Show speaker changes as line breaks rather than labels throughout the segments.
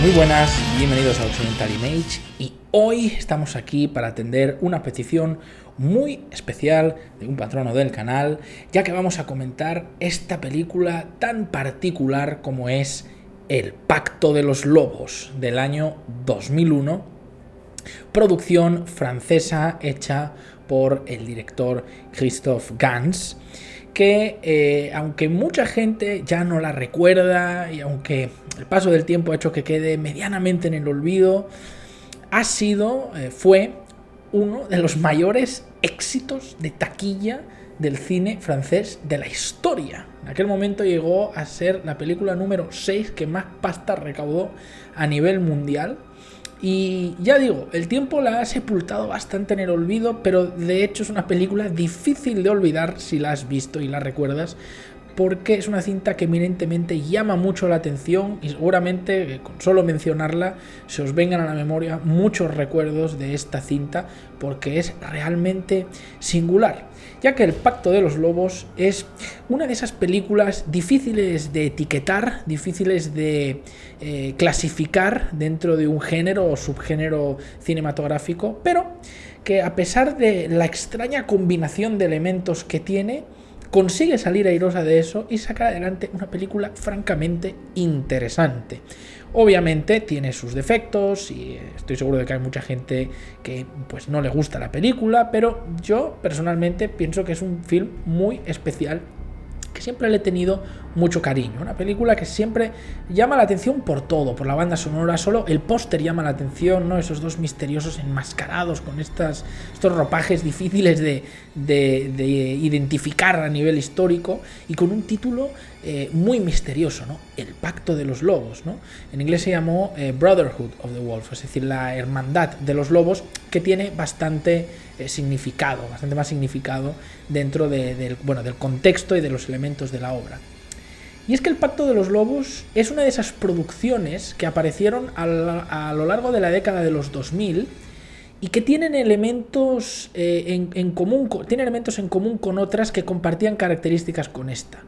Muy buenas, bienvenidos a Occidental Image y hoy estamos aquí para atender una petición muy especial de un patrono del canal, ya que vamos a comentar esta película tan particular como es El Pacto de los Lobos del año 2001, producción francesa hecha por el director Christophe Gans, que aunque mucha gente ya no la recuerda y aunque el paso del tiempo ha hecho que quede medianamente en el olvido, fue uno de los mayores éxitos de taquilla del cine francés de la historia. En aquel momento llegó a ser la película número 6 que más pasta recaudó a nivel mundial. Y ya digo, el tiempo la ha sepultado bastante en el olvido, pero de hecho es una película difícil de olvidar si la has visto y la recuerdas, porque es una cinta que eminentemente llama mucho la atención y seguramente con solo mencionarla se os vengan a la memoria muchos recuerdos de esta cinta, porque es realmente singular, ya que El Pacto de los Lobos es una de esas películas difíciles de etiquetar, difíciles de clasificar dentro de un género o subgénero cinematográfico, pero que a pesar de la extraña combinación de elementos que tiene, consigue salir airosa de eso y sacar adelante una película francamente interesante. Obviamente tiene sus defectos y estoy seguro de que hay mucha gente que pues no le gusta la película, pero yo personalmente pienso que es un film muy especial, que siempre le he tenido mucho cariño. Una película que siempre llama la atención por todo, por la banda sonora. Solo el póster llama la atención, ¿no? Esos dos misteriosos enmascarados con estos ropajes difíciles de identificar a nivel histórico y con un título muy misterioso, ¿no? El Pacto de los Lobos, ¿no? En inglés se llamó Brotherhood of the Wolf, es decir, la hermandad de los lobos, que tiene bastante significado, bastante más significado dentro del contexto y de los elementos de la obra. Y es que El Pacto de los Lobos es una de esas producciones que aparecieron a lo largo de la década de los 2000 y que tienen elementos en común con otras que compartían características con esta.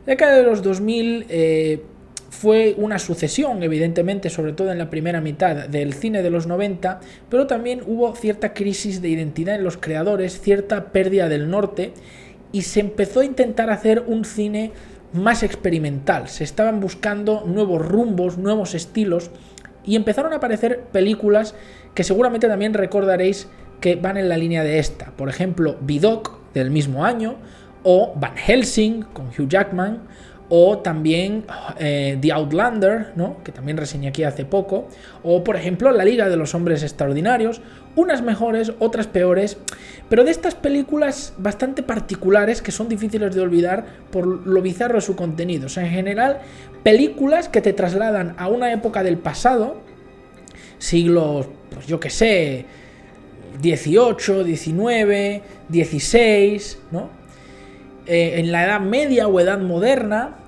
La década de los 2000 fue una sucesión, evidentemente, sobre todo en la primera mitad del cine de los 90, pero también hubo cierta crisis de identidad en los creadores, cierta pérdida del norte, y se empezó a intentar hacer un cine más experimental. Se estaban buscando nuevos rumbos, nuevos estilos, y empezaron a aparecer películas que seguramente también recordaréis que van en la línea de esta. Por ejemplo, Vidocq, del mismo año, o Van Helsing, con Hugh Jackman, o también The Outlander, ¿no? Que también reseñé aquí hace poco, o por ejemplo La Liga de los Hombres Extraordinarios, unas mejores, otras peores, pero de estas películas bastante particulares que son difíciles de olvidar por lo bizarro de su contenido. O sea, en general, películas que te trasladan a una época del pasado, siglos, pues yo qué sé, 18, 19, 16, ¿no? En la Edad Media o Edad Moderna,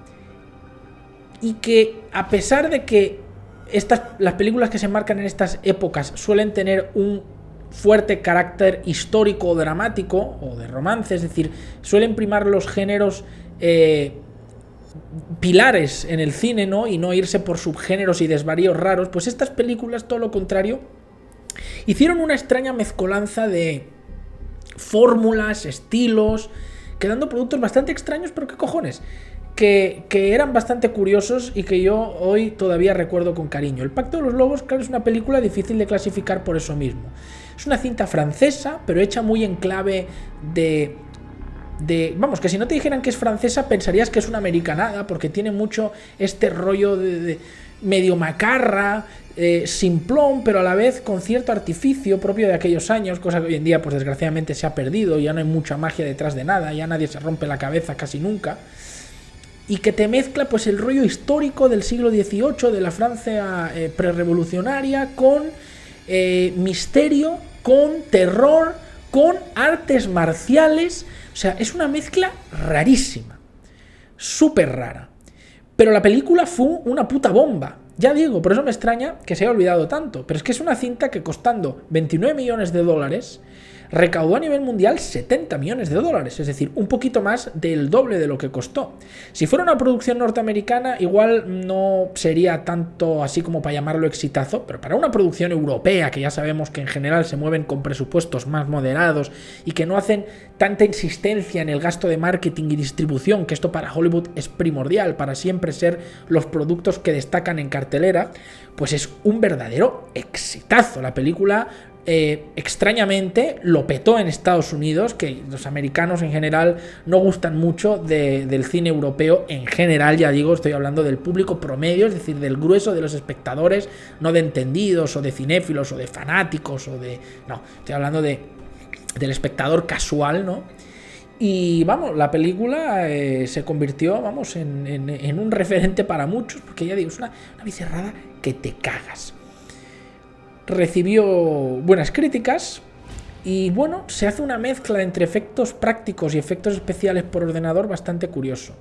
y que a pesar de que las películas que se marcan en estas épocas suelen tener un fuerte carácter histórico o dramático o de romance, es decir, suelen primar los géneros pilares en el cine, ¿no? Y no irse por subgéneros y desvaríos raros, pues estas películas, todo lo contrario, hicieron una extraña mezcolanza de fórmulas, estilos, quedando productos bastante extraños, pero qué cojones, que eran bastante curiosos y que yo hoy todavía recuerdo con cariño. El Pacto de los Lobos, claro, es una película difícil de clasificar por eso mismo. Es una cinta francesa, pero hecha muy en clave vamos, que si no te dijeran que es francesa pensarías que es una americanada, porque tiene mucho este rollo de medio macarra, simplón, pero a la vez con cierto artificio propio de aquellos años, cosa que hoy en día pues desgraciadamente se ha perdido, ya no hay mucha magia detrás de nada, ya nadie se rompe la cabeza casi nunca, y que te mezcla pues el rollo histórico del siglo XVIII, de la Francia prerevolucionaria, con misterio, con terror, con artes marciales. O sea, es una mezcla rarísima, súper rara. Pero la película fue una puta bomba. Ya digo, por eso me extraña que se haya olvidado tanto. Pero es que es una cinta que costando $29 millones recaudó a nivel mundial 70 millones de dólares, es decir, un poquito más del doble de lo que costó. Si fuera una producción norteamericana, igual no sería tanto así como para llamarlo exitazo, pero para una producción europea, que ya sabemos que en general se mueven con presupuestos más moderados y que no hacen tanta insistencia en el gasto de marketing y distribución, que esto para Hollywood es primordial, para siempre ser los productos que destacan en cartelera, pues es un verdadero exitazo. La película extrañamente lo petó en Estados Unidos, que los americanos en general no gustan mucho del cine europeo en general, ya digo, estoy hablando del público promedio, es decir, del grueso de los espectadores, no de entendidos o de cinéfilos o de fanáticos o de... no, estoy hablando del espectador casual, ¿no? Y vamos, la película se convirtió, vamos, en un referente para muchos, porque ya digo, es una bizarrada que te cagas. Recibió buenas críticas y bueno, se hace una mezcla entre efectos prácticos y efectos especiales por ordenador bastante curioso.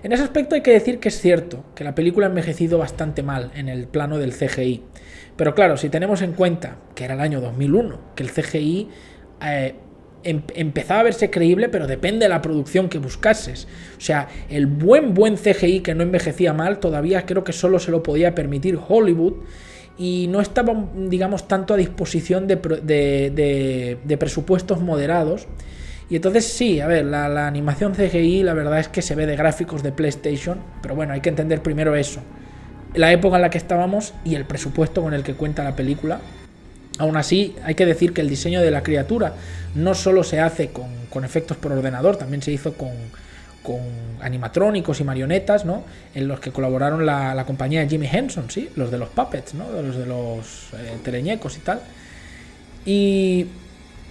En ese aspecto hay que decir que es cierto que la película ha envejecido bastante mal en el plano del CGI. Pero claro, si tenemos en cuenta que era el año 2001, que el CGI empezaba a verse creíble, pero depende de la producción que buscases. O sea, el buen CGI que no envejecía mal, todavía creo que solo se lo podía permitir Hollywood, y no estaba, digamos, tanto a disposición de presupuestos moderados. Y entonces sí, a ver, la animación CGI la verdad es que se ve de gráficos de PlayStation, pero bueno, hay que entender primero eso, la época en la que estábamos y el presupuesto con el que cuenta la película. Aún así, hay que decir que el diseño de la criatura no solo se hace con efectos por ordenador, también se hizo con animatrónicos y marionetas, ¿no? En los que colaboraron la compañía de Jimmy Henson, ¿sí? Los de los puppets, ¿no? Los de los teleñecos y tal. Y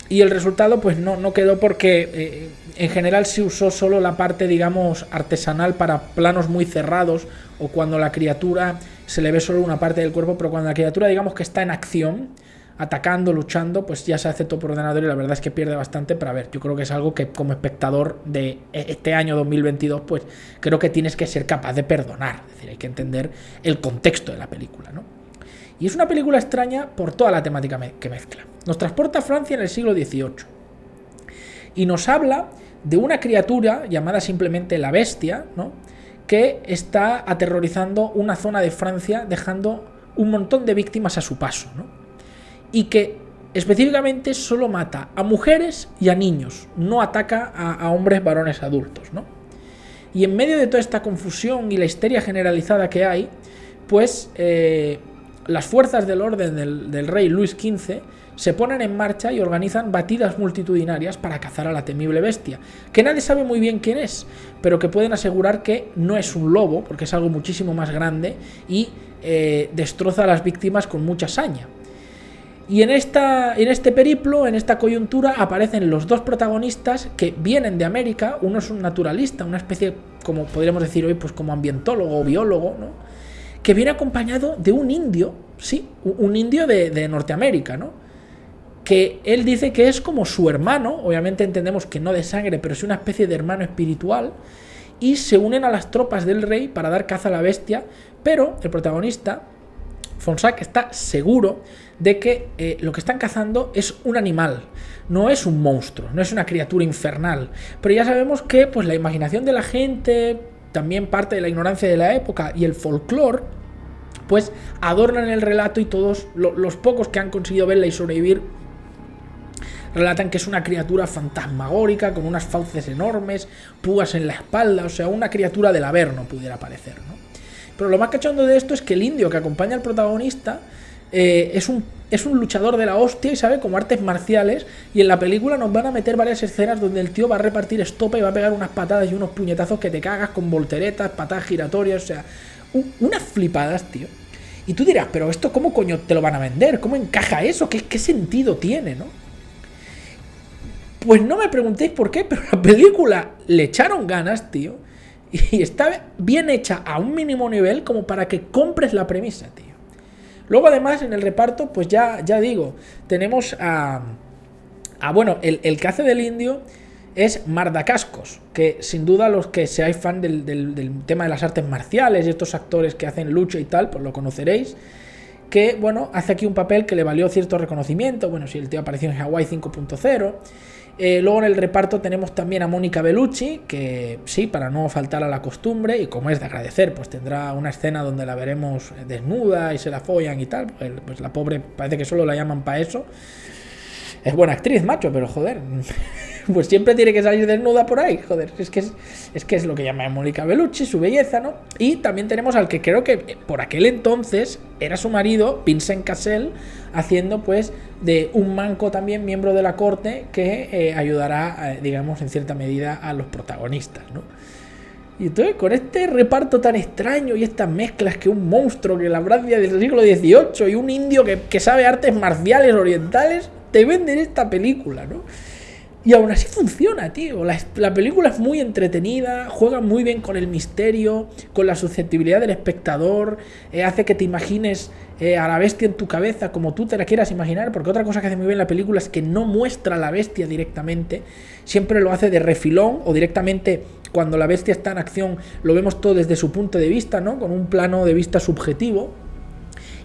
el resultado pues no quedó porque en general se usó solo la parte, digamos, artesanal para planos muy cerrados, o cuando la criatura se le ve solo una parte del cuerpo, pero cuando la criatura, digamos, que está en acción, atacando, luchando, pues ya se hace todo por ordenador y la verdad es que pierde bastante. Pero a ver, yo creo que es algo que como espectador de este año 2022, pues creo que tienes que ser capaz de perdonar. Es decir, hay que entender el contexto de la película, ¿no? Y es una película extraña por toda la temática que mezcla. Nos transporta a Francia en el siglo XVIII y nos habla de una criatura llamada simplemente la Bestia, ¿no? Que está aterrorizando una zona de Francia, dejando un montón de víctimas a su paso, ¿no? Y que específicamente solo mata a mujeres y a niños, no ataca a hombres varones adultos, ¿no? Y en medio de toda esta confusión y la histeria generalizada que hay, pues las fuerzas del orden del rey Luis XV se ponen en marcha y organizan batidas multitudinarias para cazar a la temible bestia, que nadie sabe muy bien quién es, pero que pueden asegurar que no es un lobo, porque es algo muchísimo más grande y destroza a las víctimas con mucha saña. Y en este periplo, en esta coyuntura, aparecen los dos protagonistas que vienen de América. Uno es un naturalista, una especie, como podríamos decir hoy, pues como ambientólogo o biólogo, ¿no? Que viene acompañado de un indio, sí, un indio de Norteamérica, ¿no? Que él dice que es como su hermano, obviamente entendemos que no de sangre, pero es una especie de hermano espiritual, y se unen a las tropas del rey para dar caza a la bestia, pero el protagonista, Fonsac, está seguro de que lo que están cazando es un animal, no es un monstruo, no es una criatura infernal. Pero ya sabemos que pues, la imaginación de la gente, también parte de la ignorancia de la época y el folclore, pues adornan el relato, y todos los pocos que han conseguido verla y sobrevivir relatan que es una criatura fantasmagórica con unas fauces enormes, púas en la espalda, o sea, una criatura del Averno pudiera parecer, ¿no? Pero lo más cachondo de esto es que el indio que acompaña al protagonista es un luchador de la hostia y sabe como artes marciales, y en la película nos van a meter varias escenas donde el tío va a repartir estopa y va a pegar unas patadas y unos puñetazos que te cagas con volteretas, patadas giratorias, o sea, unas flipadas, tío. Y tú dirás, pero esto ¿cómo coño te lo van a vender? ¿Cómo encaja eso? ¿Qué sentido tiene, no? Pues no me preguntéis por qué, pero la película le echaron ganas, tío, y está bien hecha a un mínimo nivel como para que compres la premisa, tío. Luego además en el reparto, pues ya digo, tenemos bueno, el que hace del indio es Mardacascos, que sin duda los que seáis fan del tema de las artes marciales y estos actores que hacen lucha y tal, pues lo conoceréis. que, bueno, hace aquí un papel que le valió cierto reconocimiento. Bueno, sí, el tío apareció en Hawaii 5.0. Luego en el reparto tenemos también a Mónica Bellucci, que sí, para no faltar a la costumbre, y como es de agradecer, pues tendrá una escena donde la veremos desnuda y se la follan y tal, pues la pobre parece que solo la llaman para eso. Es buena actriz, macho, pero joder, pues siempre tiene que salir desnuda por ahí, joder, es que es lo que llama Mónica Bellucci, su belleza, ¿no? Y también tenemos al que creo que por aquel entonces era su marido, Vincent Cassel, haciendo pues de un manco también, miembro de la corte, que ayudará, digamos, en cierta medida a los protagonistas, ¿no? Y entonces, con este reparto tan extraño y estas mezclas, que un monstruo, que la Francia del siglo XVIII y un indio que sabe artes marciales orientales, te venden esta película, ¿no? Y aún así funciona, tío. La película es muy entretenida, juega muy bien con el misterio, con la susceptibilidad del espectador, hace que te imagines a la bestia en tu cabeza como tú te la quieras imaginar, porque otra cosa que hace muy bien la película es que no muestra a la bestia directamente, siempre lo hace de refilón o directamente cuando la bestia está en acción lo vemos todo desde su punto de vista, ¿no? Con un plano de vista subjetivo.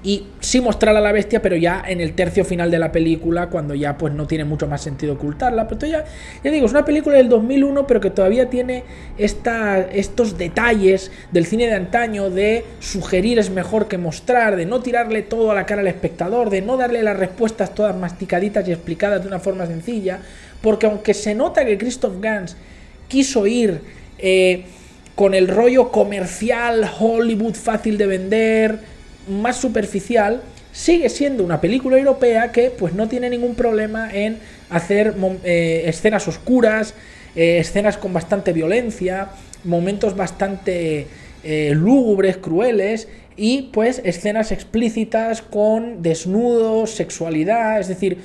Y sí mostrar a la bestia, pero ya en el tercio final de la película, cuando ya pues no tiene mucho más sentido ocultarla. Pero ya digo, es una película del 2001, pero que todavía tiene estos detalles del cine de antaño, de sugerir es mejor que mostrar, de no tirarle todo a la cara al espectador, de no darle las respuestas todas masticaditas y explicadas de una forma sencilla, porque aunque se nota que Christoph Gans quiso ir con el rollo comercial, Hollywood fácil de vender, más superficial, sigue siendo una película europea que pues no tiene ningún problema en hacer escenas oscuras, escenas con bastante violencia, momentos bastante lúgubres, crueles, y pues escenas explícitas con desnudos, sexualidad. Es decir,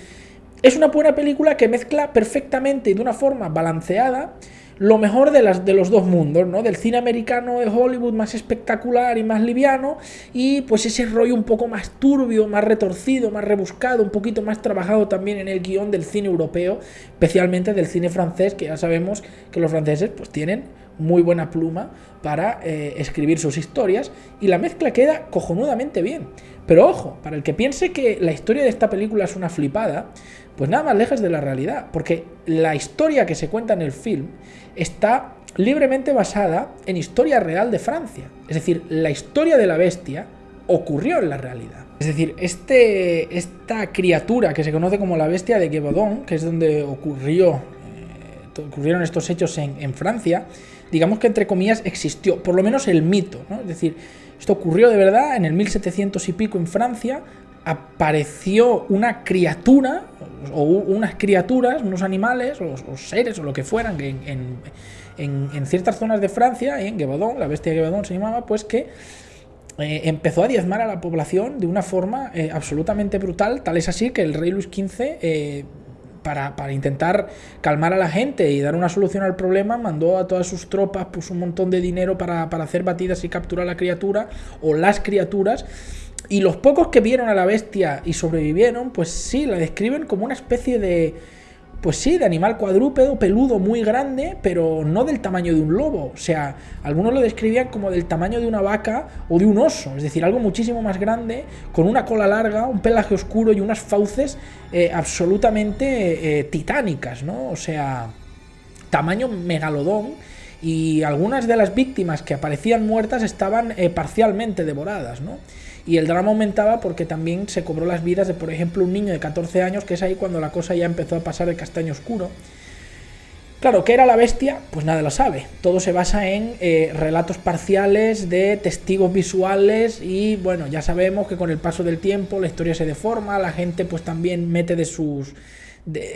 es una buena película que mezcla perfectamente y de una forma balanceada lo mejor de los dos mundos, ¿no? Del cine americano de Hollywood más espectacular y más liviano, y pues ese rollo un poco más turbio, más retorcido, más rebuscado, un poquito más trabajado también en el guión del cine europeo, especialmente del cine francés, que ya sabemos que los franceses pues tienen muy buena pluma para escribir sus historias, y la mezcla queda cojonudamente bien. Pero ojo, para el que piense que la historia de esta película es una flipada, pues nada más lejos de la realidad, porque la historia que se cuenta en el film está libremente basada en historia real de Francia. Es decir, la historia de la bestia ocurrió en la realidad. Es decir, esta criatura que se conoce como la bestia de Gévaudan, que es donde ocurrieron estos hechos en Francia, digamos que entre comillas existió, por lo menos el mito, ¿no? Es decir, esto ocurrió de verdad en el 1700 y pico en Francia. Apareció una criatura o unas criaturas, unos animales o seres o lo que fueran, que en ciertas zonas de Francia, en Gévaudan, la bestia de Gévaudan se llamaba, pues que empezó a diezmar a la población de una forma absolutamente brutal. Tal es así que el rey Luis XV, para intentar calmar a la gente y dar una solución al problema, mandó a todas sus tropas, puso un montón de dinero para hacer batidas y capturar a la criatura o las criaturas. Y los pocos que vieron a la bestia y sobrevivieron, pues sí, la describen como una especie de, pues sí, de animal cuadrúpedo, peludo, muy grande, pero no del tamaño de un lobo. O sea, algunos lo describían como del tamaño de una vaca o de un oso, es decir, algo muchísimo más grande, con una cola larga, un pelaje oscuro y unas fauces absolutamente titánicas, ¿no? O sea, tamaño megalodón. Y algunas de las víctimas que aparecían muertas estaban parcialmente devoradas, ¿no? Y el drama aumentaba porque también se cobró las vidas de, por ejemplo, un niño de 14 años, que es ahí cuando la cosa ya empezó a pasar de castaño oscuro. Claro, ¿qué era la bestia? Pues nadie lo sabe. Todo se basa en relatos parciales de testigos visuales y, bueno, ya sabemos que con el paso del tiempo la historia se deforma, la gente pues también mete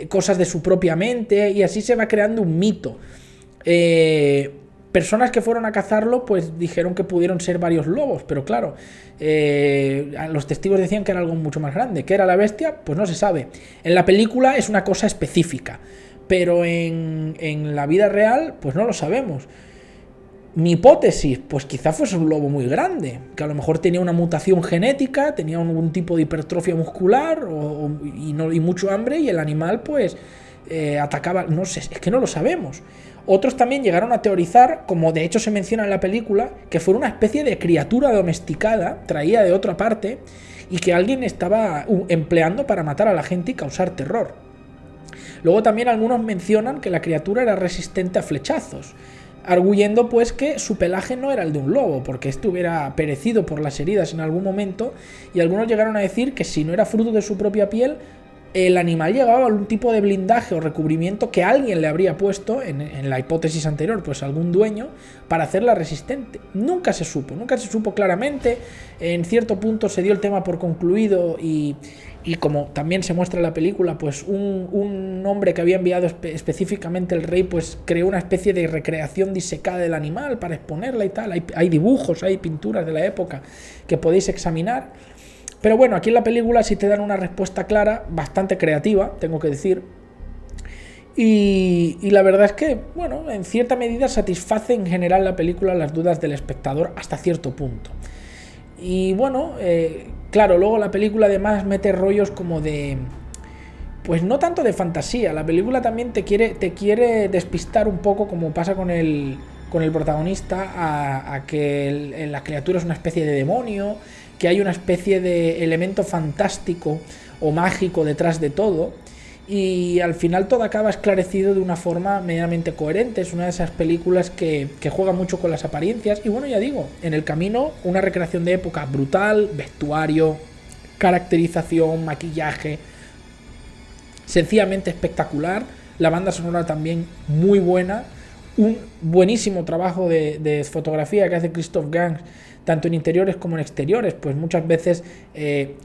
cosas de su propia mente y así se va creando un mito. Personas que fueron a cazarlo pues dijeron que pudieron ser varios lobos, pero claro, los testigos decían que era algo mucho más grande. ¿Qué era la bestia? Pues no se sabe. En la película es una cosa específica, pero en la vida real pues no lo sabemos. Mi hipótesis, pues quizá fuese un lobo muy grande, que a lo mejor tenía una mutación genética, tenía algún tipo de hipertrofia muscular y mucho hambre, y el animal pues atacaba, no sé, es que no lo sabemos. Otros también llegaron a teorizar, como de hecho se menciona en la película, que fue una especie de criatura domesticada, traída de otra parte, y que alguien estaba empleando para matar a la gente y causar terror. Luego también algunos mencionan que la criatura era resistente a flechazos, arguyendo pues que su pelaje no era el de un lobo, porque este hubiera perecido por las heridas en algún momento, y algunos llegaron a decir que si no era fruto de su propia piel, el animal llevaba algún tipo de blindaje o recubrimiento que alguien le habría puesto, en la hipótesis anterior, pues algún dueño, para hacerla resistente. Nunca se supo claramente. En cierto punto se dio el tema por concluido y como también se muestra en la película, pues un hombre que había enviado específicamente el rey, pues creó una especie de recreación disecada del animal para exponerla y tal. Hay dibujos, hay pinturas de la época que podéis examinar. Pero bueno, aquí en la película sí te dan una respuesta clara, bastante creativa, tengo que decir. Y la verdad es que, bueno, en cierta medida satisface en general la película las dudas del espectador hasta cierto punto. Y bueno, claro, luego la película además mete rollos como de... Pues no tanto de fantasía, la película también te quiere despistar un poco, como pasa con el protagonista, a que la criatura es una especie de demonio, que hay una especie de elemento fantástico o mágico detrás de todo, y al final todo acaba esclarecido de una forma medianamente coherente. Es una de esas películas que juega mucho con las apariencias, y bueno, ya digo, en el camino una recreación de época brutal, vestuario, caracterización, maquillaje, sencillamente espectacular. La banda sonora también muy buena, un buenísimo trabajo de fotografía que hace Christoph Gans, tanto en interiores como en exteriores, pues muchas veces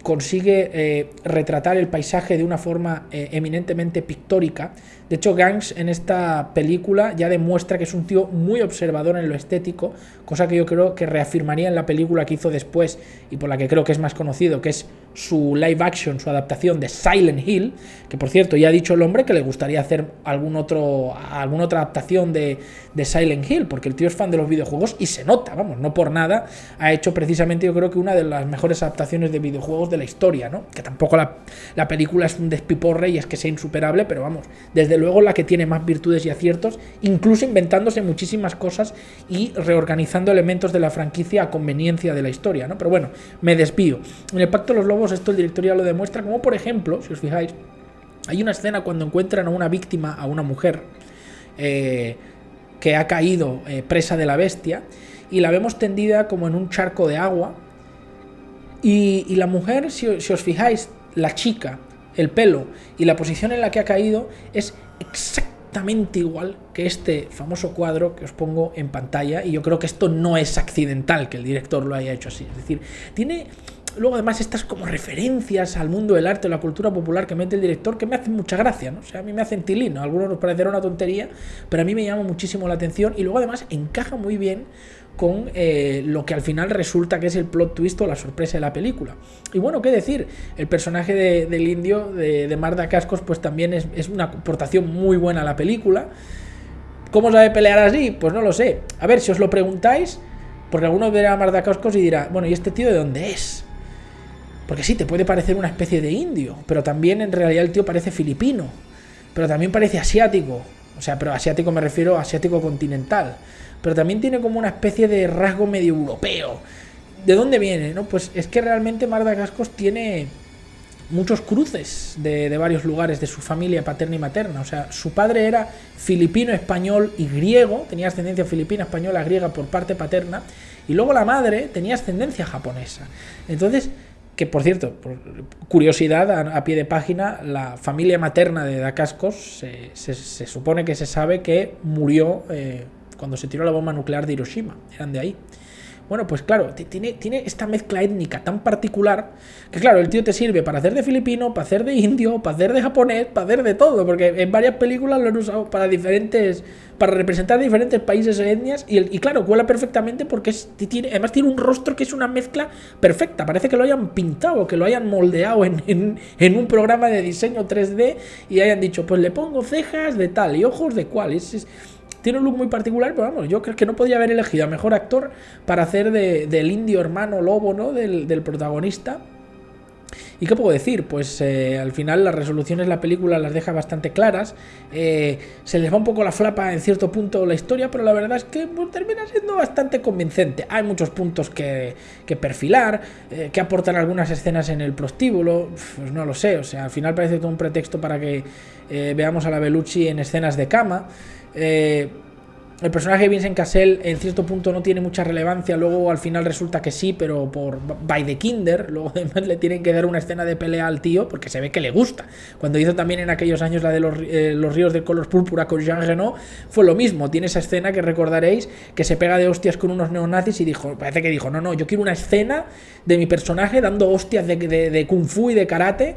consigue retratar el paisaje de una forma eminentemente pictórica. De hecho, Gans en esta película ya demuestra que es un tío muy observador en lo estético, cosa que yo creo que reafirmaría en la película que hizo después y por la que creo que es más conocido, que es su live action, su adaptación de Silent Hill, que por cierto ya ha dicho el hombre que le gustaría hacer alguna otra adaptación de Silent Hill, porque el tío es fan de los videojuegos y se nota, vamos, no por nada ha hecho precisamente, yo creo que una de las mejores adaptaciones de videojuegos de la historia, ¿no? Que tampoco la película es un despiporre y es que sea insuperable, pero vamos, desde luego la que tiene más virtudes y aciertos, incluso inventándose muchísimas cosas y reorganizando elementos de la franquicia a conveniencia de la historia, ¿no? Pero bueno, me desvío. En el Pacto de los Lobos esto el director ya lo demuestra, como por ejemplo, si os fijáis, hay una escena cuando encuentran a una víctima, a una mujer que ha caído presa de la bestia, y la vemos tendida como en un charco de agua, y la mujer, si os fijáis, la chica, el pelo y la posición en la que ha caído es exactamente igual que este famoso cuadro que os pongo en pantalla, y yo creo que esto no es accidental que el director lo haya hecho así. Es decir, tiene luego además estas como referencias al mundo del arte o la cultura popular que mete el director, que me hacen mucha gracia, ¿no? O sea, a mí me hacen tilín, ¿no? A algunos nos parecerá una tontería, pero a mí me llama muchísimo la atención, y luego además encaja muy bien con lo que al final resulta que es el plot twist o la sorpresa de la película. Y bueno, qué decir, el personaje del indio, de Marc Dacascos, pues también es una aportación muy buena a la película. ¿Cómo sabe pelear así? Pues no lo sé. A ver, si os lo preguntáis, porque alguno verá a Marc Dacascos y dirá, bueno, ¿y este tío de dónde es? Porque sí, te puede parecer una especie de indio, pero también en realidad el tío parece filipino, pero también parece asiático. O sea, pero asiático me refiero a asiático continental, pero también tiene como una especie de rasgo medio europeo. ¿De dónde viene? ¿No? Pues es que realmente Marc Dacascos tiene muchos cruces de varios lugares de su familia paterna y materna. O sea, su padre era filipino, español y griego, tenía ascendencia filipina, española, griega por parte paterna, y luego la madre tenía ascendencia japonesa. Entonces, que por cierto, por curiosidad a pie de página, la familia materna de Dacascos se supone que se sabe que murió cuando se tiró la bomba nuclear de Hiroshima, eran de ahí. Bueno, pues claro, tiene esta mezcla étnica tan particular que claro, el tío te sirve para hacer de filipino, para hacer de indio, para hacer de japonés, para hacer de todo, porque en varias películas lo han usado para representar diferentes países e etnias, y claro, cuela perfectamente porque además tiene un rostro que es una mezcla perfecta, parece que lo hayan pintado, que lo hayan moldeado en un programa de diseño 3D y hayan dicho, pues le pongo cejas de tal y ojos de cual. Tiene un look muy particular, pero vamos, yo creo que no podía haber elegido a mejor actor para hacer del indio hermano lobo, ¿no? del protagonista. ¿Y qué puedo decir? Pues al final las resoluciones de la película las deja bastante claras. Se les va un poco la flapa en cierto punto la historia, pero la verdad es que pues, termina siendo bastante convincente. Hay muchos puntos que perfilar, que aportan algunas escenas en el prostíbulo, pues no lo sé. O sea, al final parece todo un pretexto para que veamos a la Bellucci en escenas de cama. El personaje de Vincent Cassel en cierto punto no tiene mucha relevancia, luego al final resulta que sí, pero por by the kinder, luego además le tienen que dar una escena de pelea al tío porque se ve que le gusta. Cuando hizo también en aquellos años la de los ríos de color púrpura con Jean Reno, fue lo mismo, tiene esa escena que recordaréis que se pega de hostias con unos neonazis y parece que dijo, no, yo quiero una escena de mi personaje dando hostias de kung fu y de karate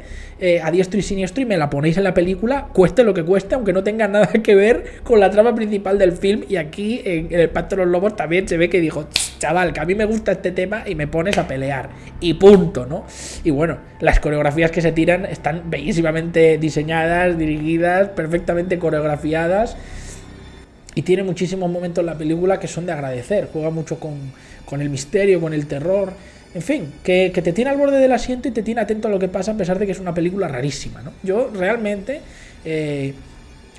a diestro y siniestro y me la ponéis en la película, cueste lo que cueste, aunque no tenga nada que ver con la trama principal del film. Y aquí en el Pacto de los Lobos también se ve que dijo, chaval, que a mí me gusta este tema y me pones a pelear y punto, ¿no? Y bueno, las coreografías que se tiran están bellísimamente diseñadas, dirigidas, perfectamente coreografiadas y tiene muchísimos momentos en la película que son de agradecer. Juega mucho con el misterio, con el terror, en fin, que te tiene al borde del asiento y te tiene atento a lo que pasa a pesar de que es una película rarísima, ¿no? Yo realmente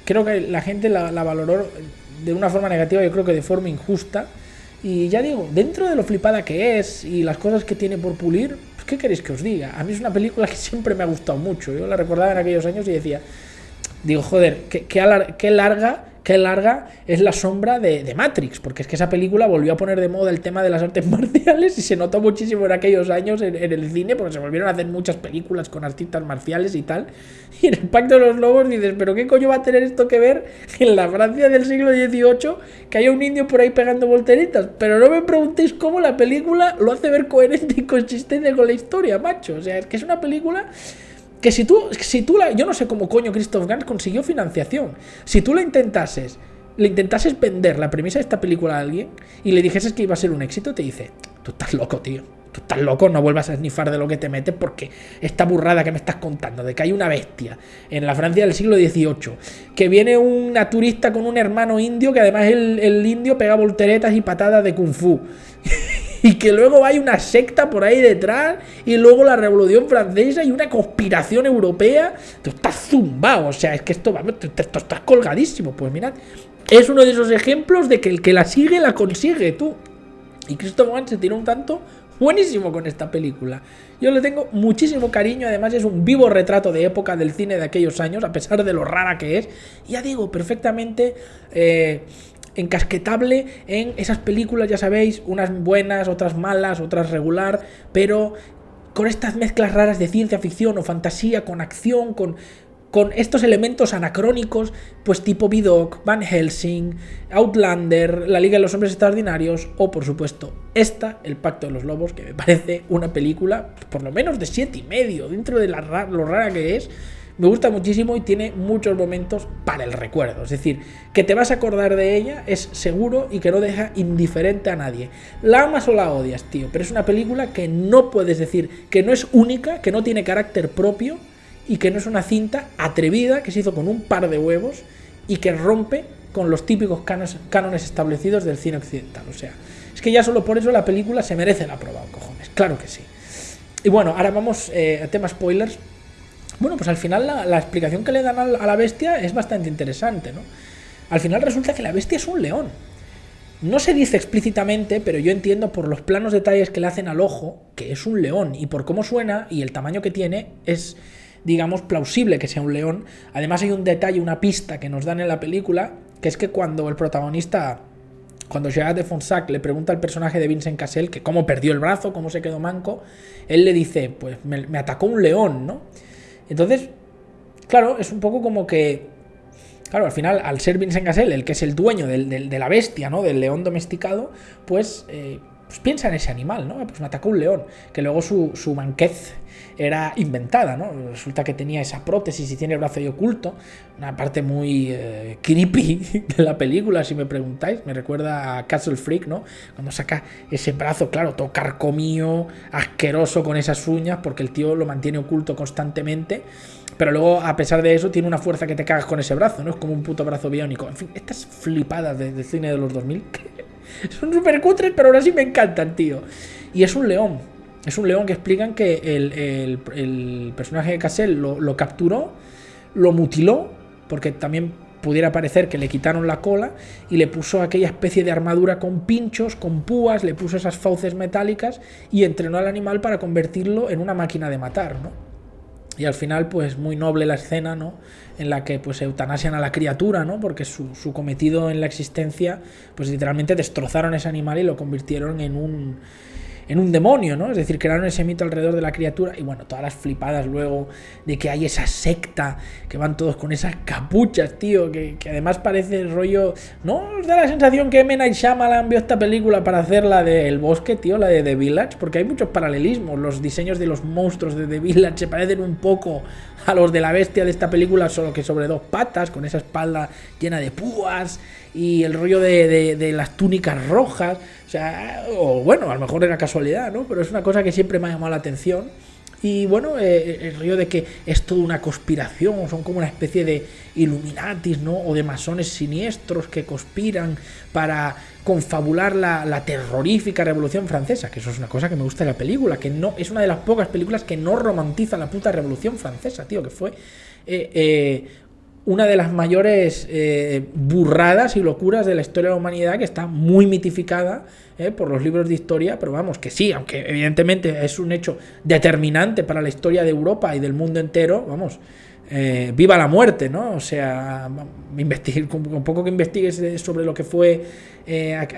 creo que la gente la valoró de una forma negativa, yo creo que de forma injusta. Y ya digo, dentro de lo flipada que es y las cosas que tiene por pulir, pues ¿qué queréis que os diga? A mí es una película que siempre me ha gustado mucho. Yo la recordaba en aquellos años y decía, digo, joder, qué larga es la sombra de Matrix, porque es que esa película volvió a poner de moda el tema de las artes marciales y se notó muchísimo en aquellos años en el cine, porque se volvieron a hacer muchas películas con artistas marciales y tal. Y en el Pacto de los Lobos dices, pero ¿qué coño va a tener esto que ver en la Francia del siglo XVIII que haya un indio por ahí pegando volteritas? Pero no me preguntéis cómo la película lo hace ver coherente y consistente con la historia, macho. O sea, es que es una película que si tú yo no sé cómo coño Christoph Gans consiguió financiación. Si tú le intentases vender la premisa de esta película a alguien y le dijeses que iba a ser un éxito, te dice, tú estás loco, tío. Tú estás loco, no vuelvas a esnifar de lo que te metes porque esta burrada que me estás contando de que hay una bestia en la Francia del siglo XVIII, que viene una turista con un hermano indio, que además el indio pega volteretas y patadas de kung fu y que luego hay una secta por ahí detrás y luego la Revolución Francesa y una conspiración europea, tú estás zumbado, o sea, es que esto estás colgadísimo. Pues mirad, es uno de esos ejemplos de que el que la sigue la consigue, tú. Y Christoph Gans se tiró un tanto buenísimo con esta película. Yo le tengo muchísimo cariño, además es un vivo retrato de época del cine de aquellos años, a pesar de lo rara que es. Ya digo, perfectamente encasquetable en esas películas, ya sabéis, unas buenas, otras malas, otras regular, pero con estas mezclas raras de ciencia ficción o fantasía, con acción, con estos elementos anacrónicos, pues tipo Vidoc, Van Helsing, Outlander, La Liga de los Hombres Extraordinarios o, por supuesto, El Pacto de los Lobos, que me parece una película por lo menos de 7,5, dentro de lo rara que es. Me gusta muchísimo y tiene muchos momentos para el recuerdo. Es decir, que te vas a acordar de ella es seguro y que no deja indiferente a nadie. La amas o la odias, tío, pero es una película que no puedes decir que no es única, que no tiene carácter propio y que no es una cinta atrevida que se hizo con un par de huevos y que rompe con los típicos cánones establecidos del cine occidental. O sea, es que ya solo por eso la película se merece el aprobado, cojones. Claro que sí. Y bueno, ahora vamos a tema spoilers. Bueno, pues al final la explicación que le dan a la bestia es bastante interesante, ¿no? Al final resulta que la bestia es un león. No se dice explícitamente, pero yo entiendo por los planos detalles que le hacen al ojo que es un león, y por cómo suena y el tamaño que tiene es, digamos, plausible que sea un león. Además hay un detalle, una pista que nos dan en la película, que es que cuando el protagonista, cuando Gerard de Fonsac le pregunta al personaje de Vincent Cassel que cómo perdió el brazo, cómo se quedó manco, él le dice, pues me atacó un león, ¿no? Entonces, claro, es un poco como que, claro, al final, al ser Vincent Cassel el que es el dueño de la bestia, ¿no? Del león domesticado, pues piensa en ese animal, ¿no? Pues me atacó un león, que luego su manquez era inventada, ¿no? Resulta que tenía esa prótesis y tiene el brazo ahí oculto, una parte muy creepy de la película, si me preguntáis. Me recuerda a Castle Freak, ¿no? Cuando saca ese brazo, claro, todo carcomido, asqueroso con esas uñas, porque el tío lo mantiene oculto constantemente, pero luego, a pesar de eso, tiene una fuerza que te cagas con ese brazo, ¿no? Es como un puto brazo biónico. En fin, estas flipadas de cine de los 2000 son súper cutres, pero ahora sí me encantan, tío. Y es un león. Es un león que explican que el personaje de Cassel lo capturó, lo mutiló, porque también pudiera parecer que le quitaron la cola, y le puso aquella especie de armadura con pinchos, con púas, le puso esas fauces metálicas y entrenó al animal para convertirlo en una máquina de matar, ¿no? Y al final, pues muy noble la escena, ¿no? En la que pues eutanasian a la criatura, ¿no? Porque su cometido en la existencia, pues literalmente destrozaron ese animal y lo convirtieron en un demonio, ¿no? Es decir, crearon ese mito alrededor de la criatura y bueno, todas las flipadas luego de que hay esa secta que van todos con esas capuchas, tío, que además parece el rollo... ¿No os da la sensación que M. Night Shyamalan vio esta película para hacer la del bosque, tío, la de The Village? Porque hay muchos paralelismos, los diseños de los monstruos de The Village se parecen un poco a los de la bestia de esta película, solo que sobre dos patas, con esa espalda llena de púas y el rollo de las túnicas rojas. O sea, o bueno, a lo mejor era casualidad, ¿no? Pero es una cosa que siempre me ha llamado la atención. Y bueno, el rollo de que es toda una conspiración, son como una especie de Illuminatis, ¿no? O de masones siniestros que conspiran para confabular la terrorífica Revolución Francesa, que eso es una cosa que me gusta de la película, que no es una de las pocas películas que no romantiza la puta Revolución Francesa, tío, que fue... una de las mayores burradas y locuras de la historia de la humanidad, que está muy mitificada por los libros de historia, pero vamos, que sí, aunque evidentemente es un hecho determinante para la historia de Europa y del mundo entero, vamos, viva la muerte, ¿no? O sea, un poco que investigues sobre lo que fue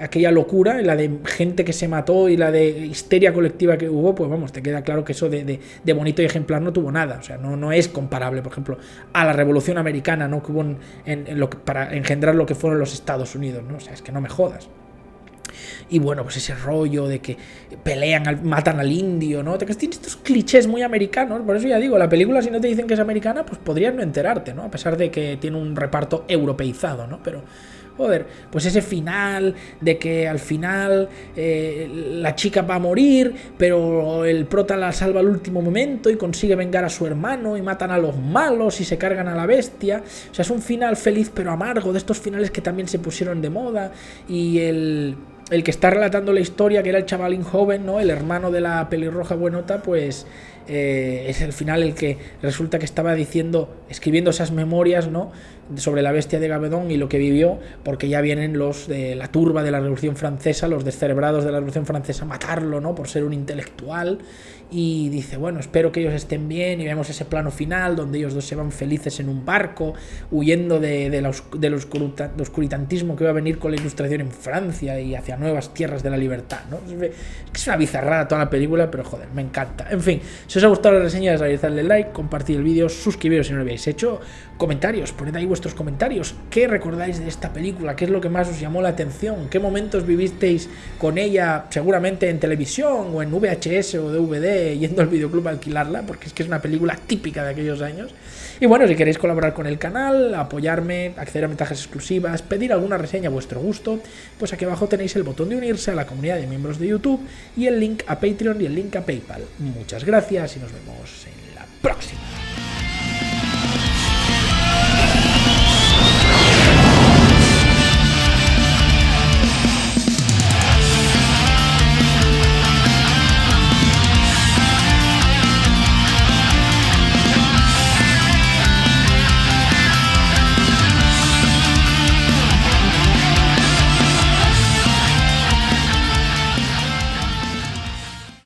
aquella locura, la de gente que se mató y la de histeria colectiva que hubo, pues vamos, te queda claro que eso de bonito y ejemplar no tuvo nada. O sea, no es comparable, por ejemplo, a la Revolución Americana, ¿no? Que hubo para engendrar lo que fueron los Estados Unidos, ¿no? O sea, es que no me jodas. Y bueno, pues ese rollo de que pelean, matan al indio, ¿no? Tienes estos clichés muy americanos. Por eso ya digo, la película, si no te dicen que es americana, pues podrías no enterarte, ¿no? A pesar de que tiene un reparto europeizado, ¿no? Pero, joder, pues ese final de que al final la chica va a morir, pero el prota la salva al último momento y consigue vengar a su hermano y matan a los malos y se cargan a la bestia. O sea, es un final feliz pero amargo, de estos finales que también se pusieron de moda. Y el que está relatando la historia, que era el chavalín joven, ¿no? El hermano de la pelirroja buenota, pues es el final el que resulta que estaba escribiendo esas memorias, ¿no? Sobre la bestia de Gabedón y lo que vivió, porque ya vienen los de la turba de la Revolución Francesa, los descerebrados de la Revolución Francesa, a matarlo, ¿no? Por ser un intelectual. Y dice, bueno, espero que ellos estén bien, y vemos ese plano final donde ellos dos se van felices en un barco, huyendo del oscurantismo que va a venir con la Ilustración en Francia y hacia nuevas tierras de la libertad, ¿no? Es una bizarrada toda la película, pero joder, me encanta. En fin, si os ha gustado la reseña, darle like, compartid el vídeo, suscribiros si no lo habéis hecho, comentarios, poned ahí vuestros comentarios, ¿qué recordáis de esta película? ¿Qué es lo que más os llamó la atención? ¿Qué momentos vivisteis con ella, seguramente en televisión o en VHS o DVD, yendo al videoclub a alquilarla? Porque es que es una película típica de aquellos años. Y bueno, si queréis colaborar con el canal, apoyarme, acceder a ventajas exclusivas, pedir alguna reseña a vuestro gusto, pues aquí abajo tenéis el botón de unirse a la comunidad de miembros de YouTube y el link a Patreon y el link a PayPal. Muchas gracias y nos vemos en la próxima.